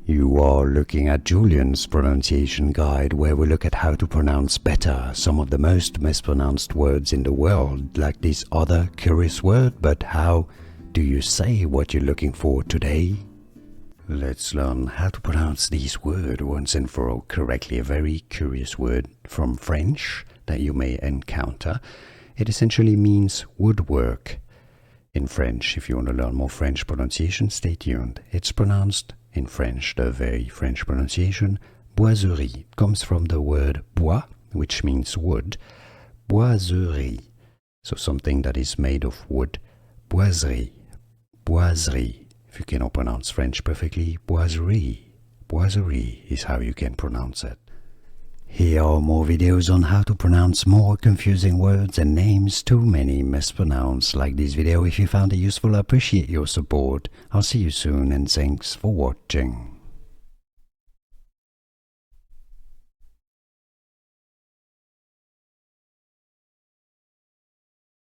You are looking at Julian's pronunciation guide, where we look at how to pronounce better some of the most mispronounced words in the world, like this other curious word. But how do you say what you're looking for today? Let's learn how to pronounce this word once and for all correctly. A very curious word from French that you may encounter. It essentially means woodwork in French. If you want to learn more French pronunciation, stay tuned. It's pronounced in French, the very French pronunciation, boiserie. It comes from the word bois, which means wood. Boiserie, so something that is made of wood. Boiserie, boiserie. If you cannot pronounce French perfectly, boiserie. Boiserie is how you can pronounce it. Here are more videos on how to pronounce more confusing words and names too many mispronounced. Like this video if you found it useful. I appreciate your support. I'll see you soon and thanks for watching.